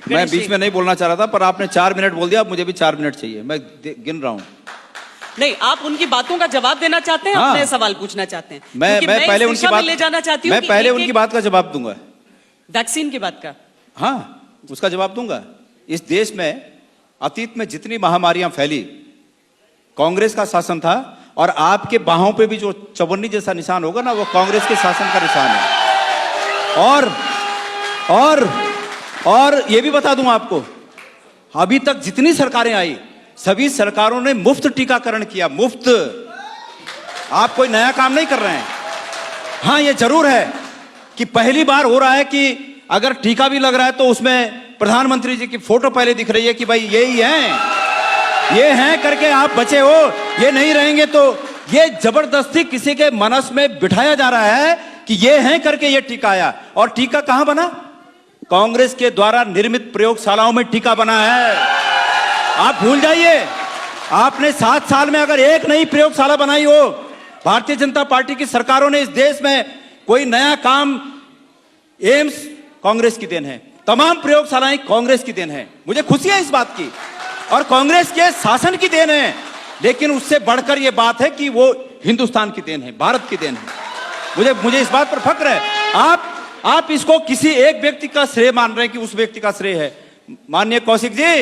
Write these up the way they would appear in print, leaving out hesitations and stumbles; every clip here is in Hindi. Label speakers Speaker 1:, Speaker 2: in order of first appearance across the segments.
Speaker 1: मैं बीच में नहीं बोलना चाह रहा था, पर आपने 4 मिनट बोल दिया, अब मुझे भी 4 मिनट चाहिए, मैं गिन रहा हूँ।
Speaker 2: नहीं, आप उनकी बातों का जवाब देना चाहते हैं, अपने सवाल पूछना चाहते हैं?
Speaker 1: मैं पहले उनकी बात
Speaker 2: ले जाना चाहती हूँ।
Speaker 1: मैं पहले उनकी बात का जवाब दूंगा।
Speaker 2: वैक्सीन की बात का?
Speaker 1: हाँ, उसका जवाब दूंगा। इस देश में अतीत में जितनी महामारियां फैली, कांग्रेस का शासन था, और आपके बाहों पे भी जो चवन्नी जैसा निशान होगा ना, वो कांग्रेस के शासन का निशान है। और ये भी बता दूं आपको, अभी तक जितनी सरकारें आई, सभी सरकारों ने मुफ्त टीकाकरण किया, मुफ्त। आप कोई नया काम नहीं कर रहे हैं। हाँ, ये जरूर है कि पहली बार हो रहा है कि अगर टीका भी लग रहा है तो उसमें प्रधानमंत्री जी की फोटो पहले दिख रही है कि भाई ये ही हैं, ये हैं करके आप बचे हो। ये नहीं रहेंगे तो ये जबरदस्ती किसी के मनस में बिठाया जा रहा है कि ये हैं करके ये टीका आया। और टीका कहां बना? कांग्रेस के द्वारा निर्मित प्रयोगशालाओं में टीका बना है। आप भूल जाइए, आपने 7 साल में अगर एक नई प्रयोगशाला बनाई हो, भारतीय जनता पार्टी की सरकारों ने इस देश में कोई नया काम, एम्स कांग्रेस की देन है, तमाम प्रयोगशालाएं कांग्रेस की देन है। मुझे खुशी है इस बात की, और कांग्रेस के शासन की देन है। लेकिन उससे बढ़कर यह बात है कि वो हिंदुस्तान की देन है, भारत की देन है। मुझे इस बात पर फक्र है। आप इसको किसी एक व्यक्ति का श्रेय मान रहे हैं कि उस व्यक्ति का श्रेय है। माननीय कौशिक जी,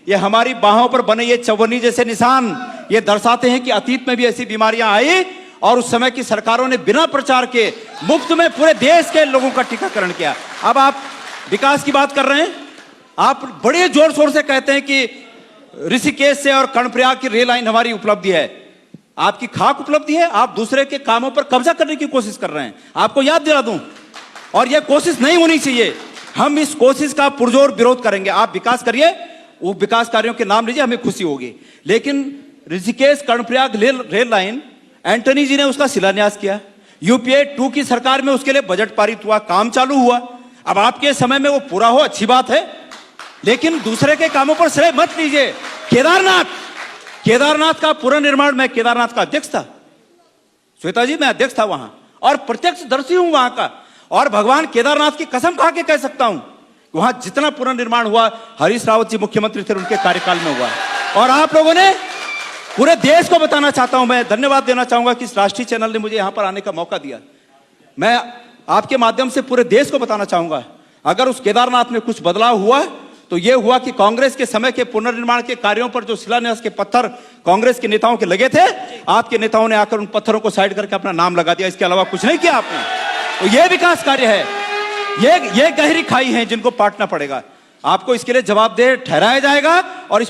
Speaker 1: ये हमारी बाहों पर बने ये चवन्नी जैसे निशान ये दर्शाते हैं कि अतीत में भी ऐसी बीमारियां आई और उस समय की सरकारों ने बिना प्रचार के मुफ्त में पूरे देश के लोगों का टीकाकरण किया। अब आप विकास की बात कर रहे हैं, आप बड़े जोर शोर से कहते हैं कि ऋषिकेश से और कर्णप्रयाग की रेल लाइन हमारी उपलब्धि है। आपकी खाक उपलब्धि है, आप दूसरे के कामों पर कब्जा करने की कोशिश कर रहे हैं। आपको याद दिला दूं, और यह कोशिश नहीं होनी चाहिए। हम इस कोशिश का पुरजोर विरोध करेंगे। आप विकास करिए, वो विकास कार्यों के नाम लीजिए, हमें खुशी होगी। लेकिन ऋषिकेश कर्णप्रयाग रेल लाइन, एंटनी जी ने उसका शिलान्यास किया, यूपीए 2 की सरकार में उसके लिए बजट पारित हुआ, काम चालू हुआ। अब आपके समय में वो पूरा हो, अच्छी बात है, लेकिन दूसरे के कामों पर श्रेय मत लीजिए। केदारनाथ का पुनर्निर्माण, मैं केदारनाथ का अध्यक्ष था, श्वेता जी, मैं अध्यक्ष था वहां, और प्रत्यक्षदर्शी हूं वहां का। और भगवान केदारनाथ की कसम खा के कह सकता हूं, वहां जितना पुनर्निर्माण हुआ, हरीश रावत जी मुख्यमंत्री थे, उनके कार्यकाल में हुआ। और आप लोगों ने पूरे देश को बताना चाहता हूं, मैं धन्यवाद देना चाहूंगा कि इस राष्ट्रीय चैनल ने मुझे यहां पर आने का मौका दिया। मैं आपके माध्यम से पूरे देश को बताना चाहूंगा, अगर उस केदारनाथ में कुछ बदलाव हुआ तो यह हुआ कि कांग्रेस के समय के पुनर्निर्माण के कार्यों पर जो शिलान्यास के पत्थर कांग्रेस के नेताओं के लगे थे, आपके नेताओं ने आकर उन पत्थरों को साइड करके अपना नाम लगा दिया। इसके अलावा कुछ नहीं किया आपने। तो यह विकास कार्य है, ये गहरी खाई है जिनको पाटना पड़ेगा। आपको इसके लिए जवाबदेह ठहराया जाएगा और इस